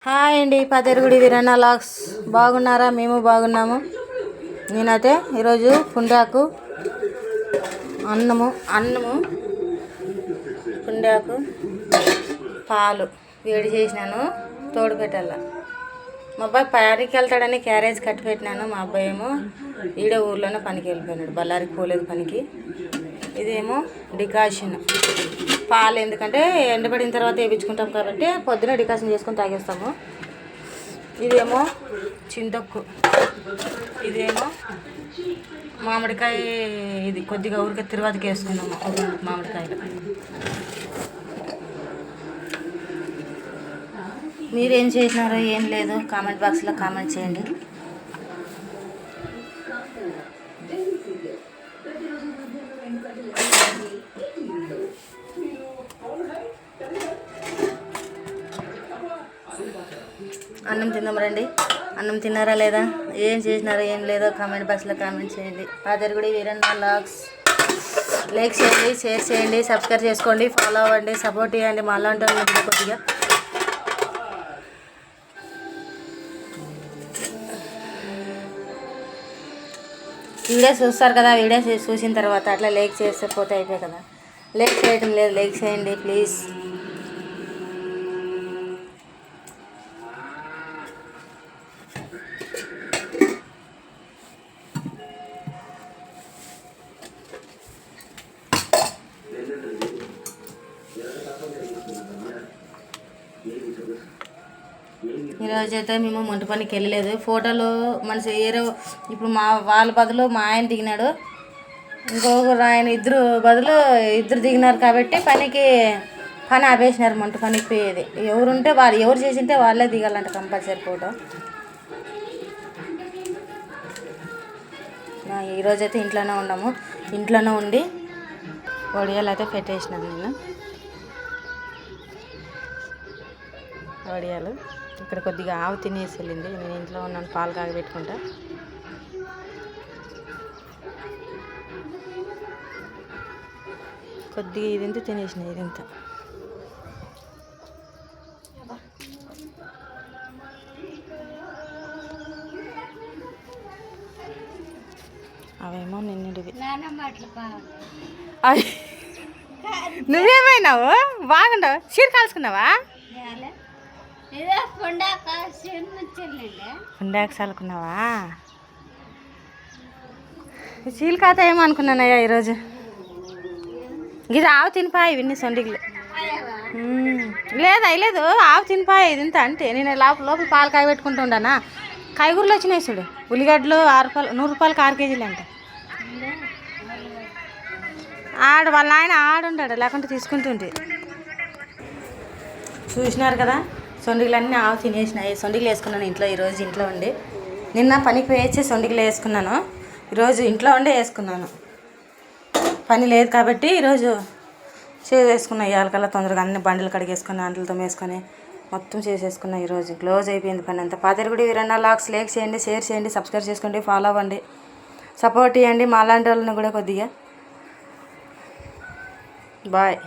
Hi అండి, పదేరుగుడి వీరన్న లాక్స్. బాగున్నారా? మేము బాగున్నాము. నేనైతే ఈరోజు పుండాకు అన్నము పుండాకు పాలు వేడి చేసినాను, తోడు పెట్టాల. మా అబ్బాయి పనికి వెళ్తాడని క్యారేజ్ కట్టి పెట్టినాను. మా అబ్బాయి ఏమో ఈడే ఊర్లోనే పనికి వెళ్ళిపోయినాడు, బళ్ళారికి పోలేదు పనికి. ఇదేమో డికాషన్ పాలు, ఎందుకంటే ఎండబడిన తర్వాత వేయించుకుంటాం కాబట్టి పొద్దున డికాషన్ చేసుకొని తాగేస్తాము. ఇదేమో చింతొక్కు, ఇదేమో మామిడికాయ. ఇది కొద్దిగా ఊరికే తిరువాతికి వేసుకున్నాము, మామిడికాయలు. మీరేం చేసినారో ఏం లేదు కామెంట్ బాక్స్లో కామెంట్ చేయండి. అన్నం తిందాం రండి. అన్నం తిన్నారా లేదా, ఏం చేసినారో ఏం లేదో కామెంట్ బాక్స్లో కామెంట్ చేయండి. పదేరుగుడి వీరన్న లాక్స్. లైక్ చేయండి, షేర్ చేయండి, సబ్స్క్రైబ్ చేసుకోండి, ఫాలో అవ్వండి, సపోర్ట్ చేయండి. మా అలాంటి కొద్దిగా వీడియో చూస్తారు కదా, వీడియో చూసిన తర్వాత అట్లా లైక్ చేస్తే పోతే అయిపోయి కదా. లైక్ చేయడం లేదు, లైక్ చేయండి ప్లీజ్. ఈరోజు అయితే మేము మంట పనికి వెళ్ళలేదు. ఫోటోలు మనిషి ఇప్పుడు వాళ్ళ బదులు మా ఆయన దిగినాడు, ఇంకొకరు ఆయన ఇద్దరు దిగినారు కాబట్టి పని ఆపేసినారు. మంట పనికి పోయేది ఎవరుంటే వాళ్ళు, ఎవరు చేసింటే వాళ్ళే దిగాలంట కంపల్సరీ ఫోటో. ఈరోజు అయితే ఇంట్లోనే ఉన్నాము. ఇంట్లోనే ఉండి వడియాలు అయితే పెట్టేసినాను నేను. వడియాలు ఇక్కడ కొద్దిగా ఆవు తినేసి వెళ్ళింది. నేను ఇంట్లో ఉన్నాను, పాలు కాగబెట్టుకుంటా. కొద్దిగా ఇదింత తినేసిన, ఇదింత. అవేమో నిన్నటివి. నువ్వేమైనావు? బాగుండవు. చీర కాల్చుకున్నావా? పుండాకు చల్లుకున్నావా? చీలకాత ఏమో అనుకున్నానయ్యా ఈరోజు. ఇది ఆవు తినిపాయి, ఇవన్నీ సొండిగులు. లేదు ఆవు తినిపాయి ఇదింత. అంటే నేను లోపల పాలు కాయ పెట్టుకుంటూ ఉండానా. కాయగూరలు వచ్చినాయి చూడు, ఉల్లిగడ్డలు 6 రూపాయలు, 100 రూపాయలకి 6 కేజీలు అంట. వాళ్ళ ఆయన ఆడుంటాడు, లేకుంటే తీసుకుంటుంటే. చూసినారు కదా, సొండిగులన్నీ ఆవు తినేసినాయి. సొండిగులు వేసుకున్నాను ఇంట్లో. ఈరోజు ఇంట్లో ఉండి, నిన్న పనికి వేసి సొండిగులు వేసుకున్నాను. ఈరోజు ఇంట్లో ఉండే వేసుకున్నాను. పని లేదు కాబట్టి ఈరోజు వేసుకున్నాను. ఇవాళకల్లా తొందరగా అన్ని బండ్లు కడిగేసుకుని అంట్లతో వేసుకొని మొత్తం చేసేసుకున్నాను. ఈరోజు క్లోజ్ అయిపోయింది పని అంతా. పదేరుగుడి వీరన్న లాక్స్. లైక్ చేయండి, షేర్ చేయండి, సబ్స్క్రైబ్ చేసుకోండి, ఫాలో అవ్వండి, సపోర్ట్ చేయండి. మా అలాంటి వాళ్ళని కూడా కొద్దిగా. బాయ్.